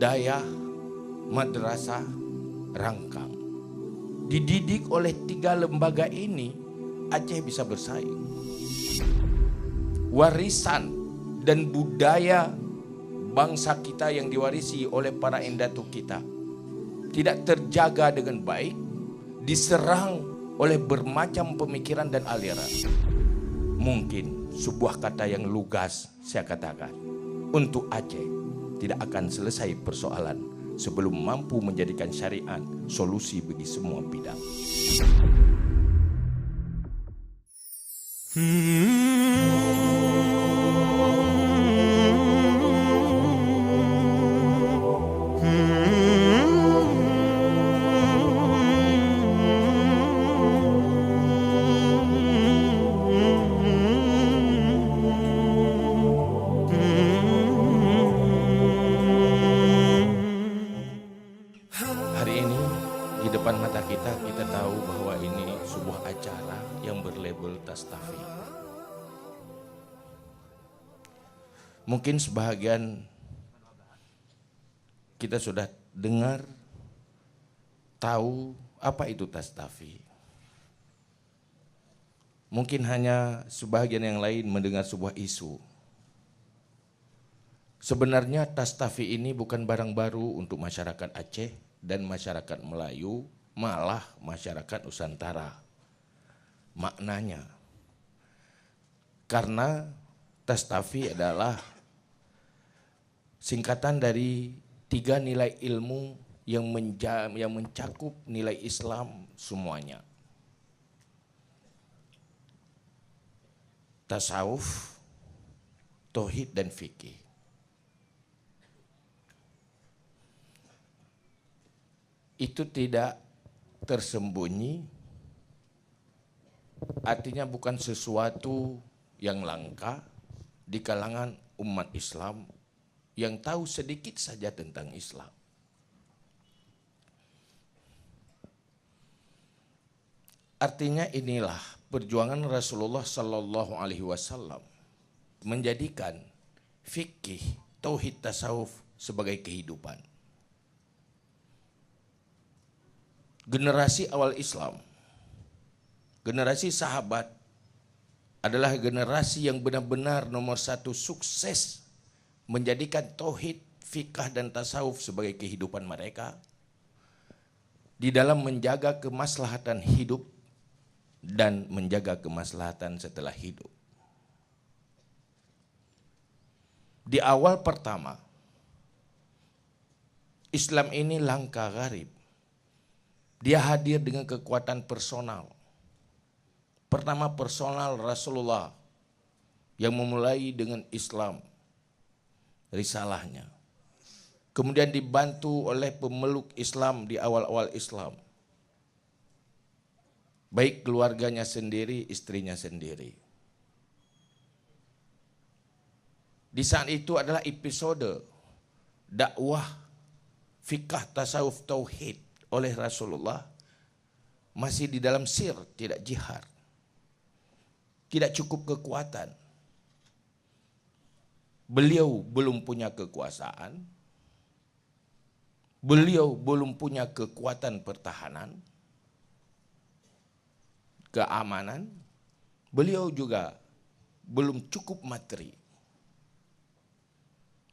Dayah, Madrasah, Rangkang. Dididik oleh 3 lembaga ini, Aceh bisa bersaing. Warisan dan budaya bangsa kita yang diwarisi oleh para endatu kita tidak terjaga dengan baik, diserang oleh bermacam pemikiran dan aliran. Mungkin sebuah kata yang lugas saya katakan, untuk Aceh tidak akan selesai persoalan sebelum mampu menjadikan syariat solusi bagi semua bidang. Hari ini di depan mata kita tahu bahwa ini sebuah acara yang berlabel Tastafi. Mungkin sebahagian kita sudah dengar, tahu apa itu Tastafi. Mungkin hanya sebahagian yang lain mendengar sebuah isu. Sebenarnya Tastafi ini bukan barang baru untuk masyarakat Aceh dan masyarakat Melayu, malah masyarakat Nusantara. Maknanya, karena Tastafi adalah singkatan dari 3 nilai ilmu yang mencakup nilai Islam semuanya. Tasawuf, tauhid dan fikih. Itu tidak tersembunyi, artinya bukan sesuatu yang langka di kalangan umat Islam yang tahu sedikit saja tentang Islam. Artinya inilah perjuangan Rasulullah Sallallahu Alaihi Wasallam menjadikan fikih, tauhid, tasawuf sebagai kehidupan. Generasi awal Islam, generasi sahabat adalah generasi yang benar-benar nomor 1 sukses menjadikan tauhid, fikih dan tasawuf sebagai kehidupan mereka di dalam menjaga kemaslahatan hidup dan menjaga kemaslahatan setelah hidup. Di awal pertama, Islam ini langka gharib. Dia hadir dengan kekuatan personal. Pertama personal Rasulullah yang memulai dengan Islam, risalahnya. Kemudian dibantu oleh pemeluk Islam di awal-awal Islam. Baik keluarganya sendiri, istrinya sendiri. Di saat itu adalah episode dakwah fikih, tasawuf, tauhid oleh Rasulullah masih di dalam sir, tidak jihad. Tidak cukup kekuatan. Beliau belum punya kekuasaan. Beliau belum punya kekuatan pertahanan, keamanan. Beliau juga belum cukup materi.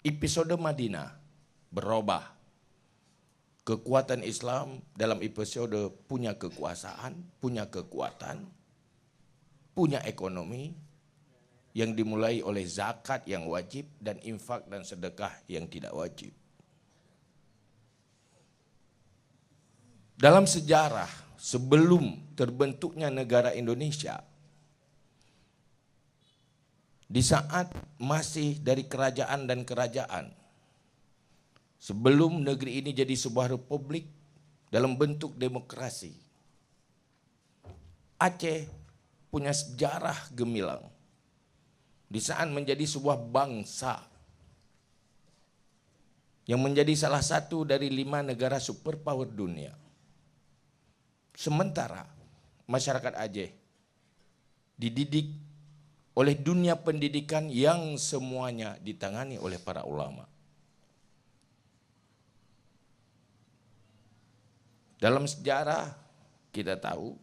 Episode Madinah berubah. Kekuatan Islam dalam episode punya kekuasaan, punya kekuatan, punya ekonomi yang dimulai oleh zakat yang wajib dan infak dan sedekah yang tidak wajib. Dalam sejarah sebelum terbentuknya negara Indonesia, di saat masih dari kerajaan dan kerajaan, sebelum negeri ini jadi sebuah republik dalam bentuk demokrasi, Aceh punya sejarah gemilang. Di saat menjadi sebuah bangsa yang menjadi salah satu dari 5 negara superpower dunia. Sementara masyarakat Aceh dididik oleh dunia pendidikan yang semuanya ditangani oleh para ulama. Dalam sejarah kita tahu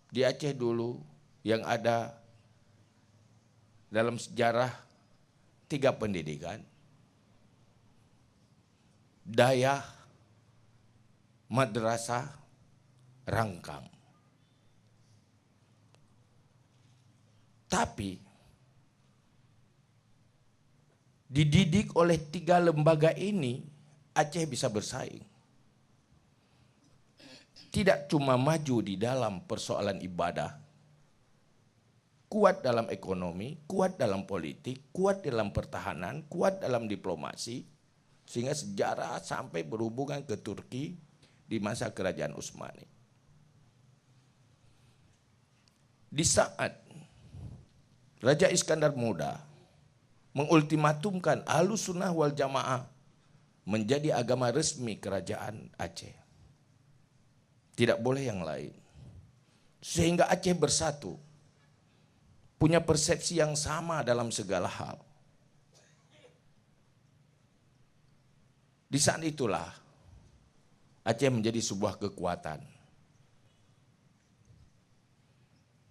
di Aceh dulu yang ada dalam sejarah 3 pendidikan, Dayah, Madrasah, Rangkang. Tapi dididik oleh 3 lembaga ini, Aceh bisa bersaing. Tidak cuma maju di dalam persoalan ibadah, kuat dalam ekonomi, kuat dalam politik, kuat dalam pertahanan, kuat dalam diplomasi, sehingga sejarah sampai berhubungan ke Turki di masa kerajaan Utsmani. Di saat Raja Iskandar Muda mengultimatumkan Ahlussunnah wal Jamaah menjadi agama resmi kerajaan Aceh. Tidak boleh yang lain. Sehingga Aceh bersatu, punya persepsi yang sama dalam segala hal. Di saat itulah Aceh menjadi sebuah kekuatan.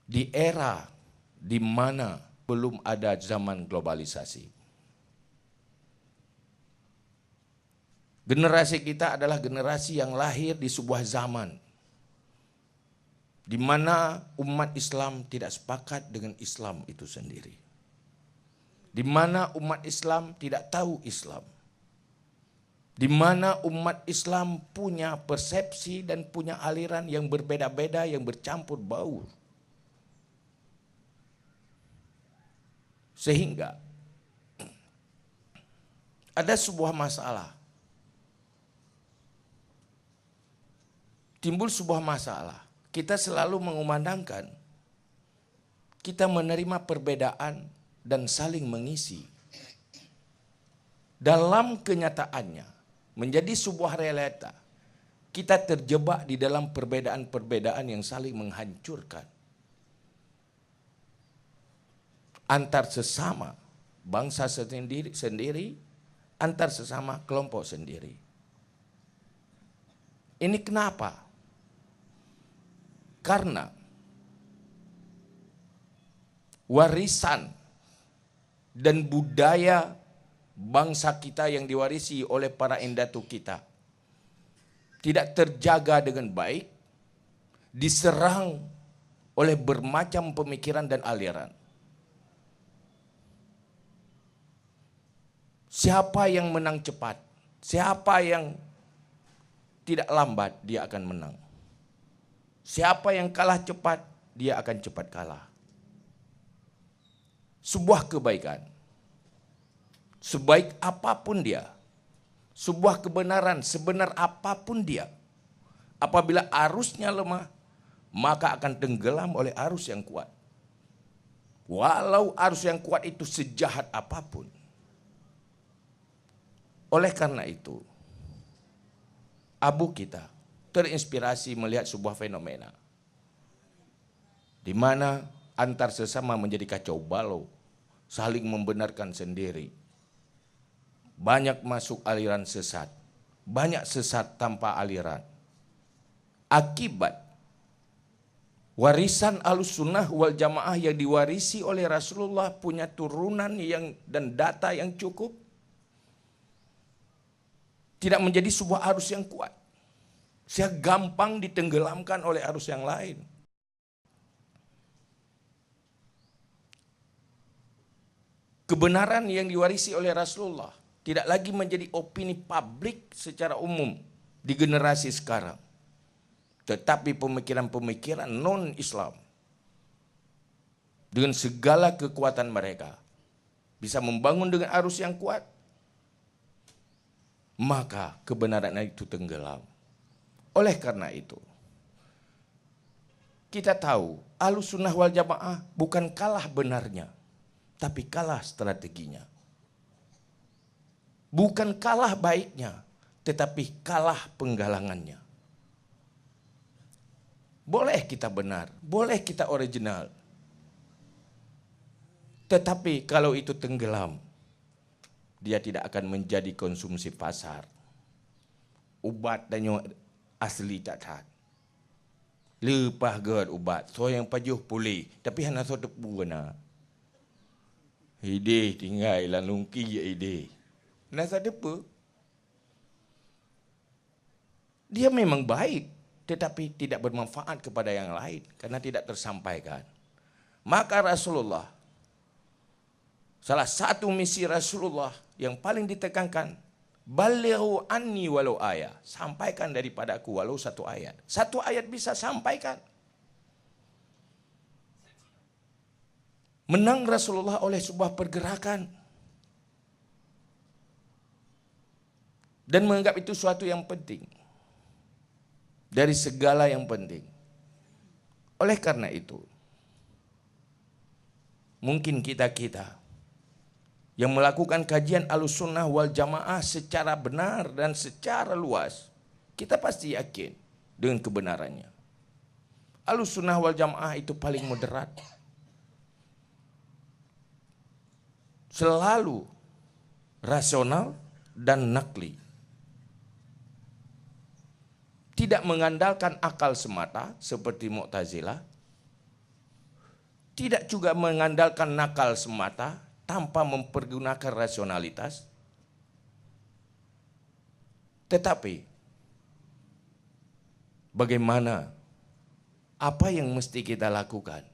Di era di mana belum ada zaman globalisasi. Generasi kita adalah generasi yang lahir di sebuah zaman di mana umat Islam tidak sepakat dengan Islam itu sendiri. Di mana umat Islam tidak tahu Islam. Di mana umat Islam punya persepsi dan punya aliran yang berbeda-beda, yang bercampur baur. Sehingga ada sebuah masalah. Timbul sebuah masalah. Kita selalu mengumandangkan, kita menerima perbedaan dan saling mengisi. Dalam kenyataannya, menjadi sebuah realita, kita terjebak di dalam perbedaan-perbedaan yang saling menghancurkan. Antar sesama bangsa sendiri, antar sesama kelompok sendiri. Ini kenapa? Karena warisan dan budaya bangsa kita yang diwarisi oleh para endatu kita tidak terjaga dengan baik, diserang oleh bermacam pemikiran dan aliran. Siapa yang menang cepat, siapa yang tidak lambat, dia akan menang. Siapa yang kalah cepat, dia akan cepat kalah. Sebuah kebaikan, sebaik apapun dia, sebuah kebenaran sebenar apapun dia, apabila arusnya lemah, maka akan tenggelam oleh arus yang kuat. Walau arus yang kuat itu sejahat apapun. Oleh karena itu, abu kita terinspirasi melihat sebuah fenomena di mana antar sesama menjadi kacau balau, saling membenarkan sendiri. Banyak masuk aliran sesat, banyak sesat tanpa aliran. Akibat warisan Ahlussunnah wal Jamaah yang diwarisi oleh Rasulullah punya turunan dan data yang cukup, tidak menjadi sebuah arus yang kuat. Saya gampang ditenggelamkan oleh arus yang lain. Kebenaran yang diwarisi oleh Rasulullah tidak lagi menjadi opini publik secara umum di generasi sekarang. Tetapi pemikiran-pemikiran non-Islam dengan segala kekuatan mereka bisa membangun dengan arus yang kuat, maka kebenaran itu tenggelam. Oleh karena itu, kita tahu Ahlussunnah wal Jamaah bukan kalah benarnya, tapi kalah strateginya. Bukan kalah baiknya, tetapi kalah penggalangannya. Boleh kita benar, boleh kita original. Tetapi kalau itu tenggelam, dia tidak akan menjadi konsumsi pasar. Obat dan asli tak tahan. Lepas gad ubat, so yang pajuh pulih, tapi hana so tepu kena. Ide tinggal lah lungki je ide. Nasa depa. Dia memang baik, tetapi tidak bermanfaat kepada yang lain karena tidak tersampaikan. Maka Rasulullah, salah satu misi Rasulullah yang paling ditekankan, balighu anni walau ayat. Sampaikan daripada aku walau satu ayat. Satu ayat bisa sampaikan. Menang Rasulullah oleh sebuah pergerakan. Dan menganggap itu suatu yang penting. Dari segala yang penting. Oleh karena itu, mungkin kita-kita yang melakukan kajian Ahlussunnah wal Jamaah secara benar dan secara luas, kita pasti yakin dengan kebenarannya. Ahlussunnah wal Jamaah itu paling moderat. Selalu rasional dan nakli. Tidak mengandalkan akal semata seperti Mu'tazilah. Tidak juga mengandalkan nakal semata tanpa mempergunakan rasionalitas. Tetapi bagaimana, apa yang mesti kita lakukan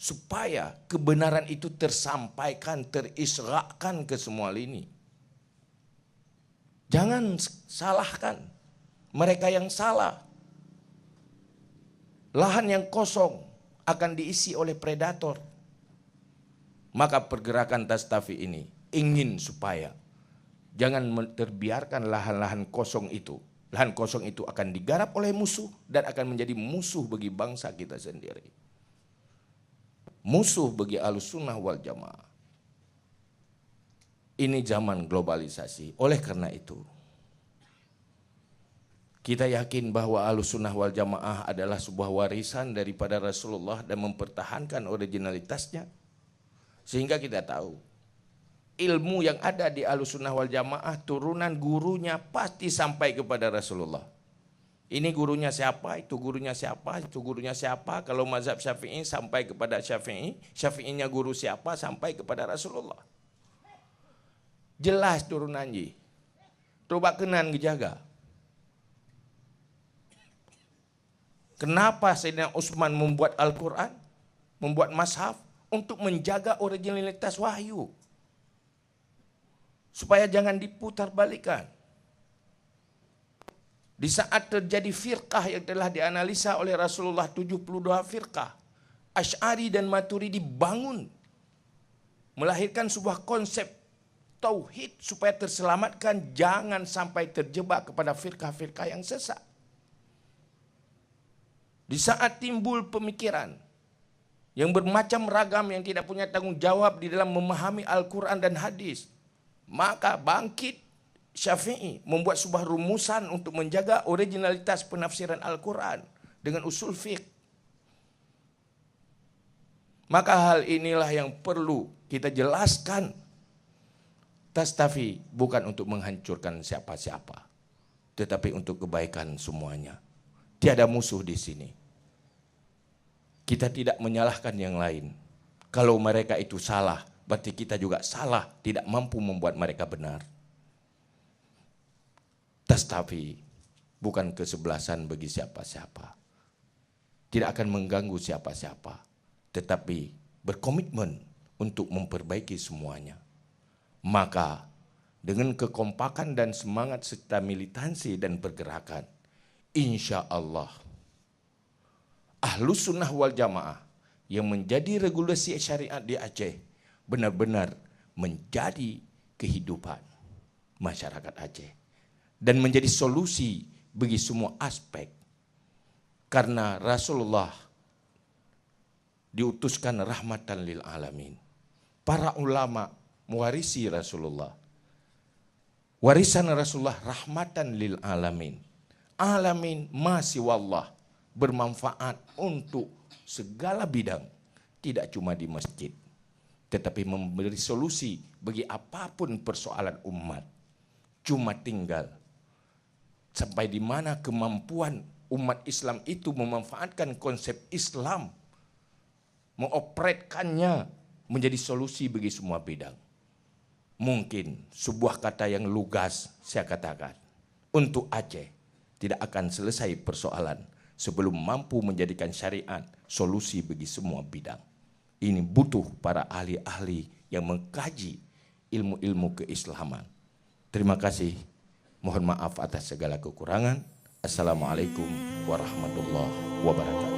supaya kebenaran itu tersampaikan, terisrakkan ke semua lini. Jangan salahkan mereka yang salah. Lahan yang kosong akan diisi oleh predator. Maka pergerakan Tastafi ini ingin supaya jangan terbiarkan lahan-lahan kosong itu. Lahan kosong itu akan digarap oleh musuh dan akan menjadi musuh bagi bangsa kita sendiri. Musuh bagi Ahlussunnah wal Jamaah. Ini zaman globalisasi. Oleh karena itu, kita yakin bahwa Ahlussunnah wal Jamaah adalah sebuah warisan daripada Rasulullah dan mempertahankan originalitasnya. Sehingga kita tahu ilmu yang ada di Ahlussunnah wal Jamaah turunan gurunya pasti sampai kepada Rasulullah. Ini gurunya siapa, itu gurunya siapa, itu gurunya siapa. Kalau mazhab Syafi'i sampai kepada Syafi'i, Syafi'inya guru siapa sampai kepada Rasulullah. Jelas turunannya. Coba kenan gejaga. Kenapa Sayyidina Utsman membuat Al-Quran, membuat mashaf untuk menjaga originalitas wahyu. Supaya jangan diputar balikan. Di saat terjadi firqah yang telah dianalisa oleh Rasulullah 72 firqah, Asy'ari dan Maturidi bangun melahirkan sebuah konsep tauhid supaya terselamatkan, jangan sampai terjebak kepada firqah-firqah yang sesat. Di saat timbul pemikiran yang bermacam ragam yang tidak punya tanggung jawab di dalam memahami Al-Quran dan hadis, maka bangkit Syafi'i membuat sebuah rumusan untuk menjaga originalitas penafsiran Al-Quran dengan usul fiqh. Maka hal inilah yang perlu kita jelaskan. Tastafi bukan untuk menghancurkan siapa-siapa, tetapi untuk kebaikan semuanya. Tiada musuh di sini. Kita tidak menyalahkan yang lain. Kalau mereka itu salah, berarti kita juga salah, tidak mampu membuat mereka benar. Tastafi bukan kesebelasan bagi siapa-siapa. Tidak akan mengganggu siapa-siapa, tetapi berkomitmen untuk memperbaiki semuanya. Maka dengan kekompakan dan semangat serta militansi dan pergerakan, insya Allah Ahlussunnah wal Jamaah yang menjadi regulasi syariat di Aceh benar-benar menjadi kehidupan masyarakat Aceh dan menjadi solusi bagi semua aspek. Karena Rasulullah diutuskan rahmatan lil alamin. Para ulama mewarisi Rasulullah. Warisan Rasulullah rahmatan lil alamin. Alamin masih wallah, bermanfaat untuk segala bidang, tidak cuma di masjid, tetapi memberi solusi bagi apapun persoalan umat. Cuma tinggal Sampai di mana kemampuan umat Islam itu memanfaatkan konsep Islam, mengoperetkannya menjadi solusi bagi semua bidang. Mungkin sebuah kata yang lugas saya katakan, untuk Aceh tidak akan selesai persoalan sebelum mampu menjadikan syariat solusi bagi semua bidang. Ini butuh para ahli-ahli yang mengkaji ilmu-ilmu keislaman. Terima kasih. Mohon maaf atas segala kekurangan. Assalamualaikum warahmatullahi wabarakatuh.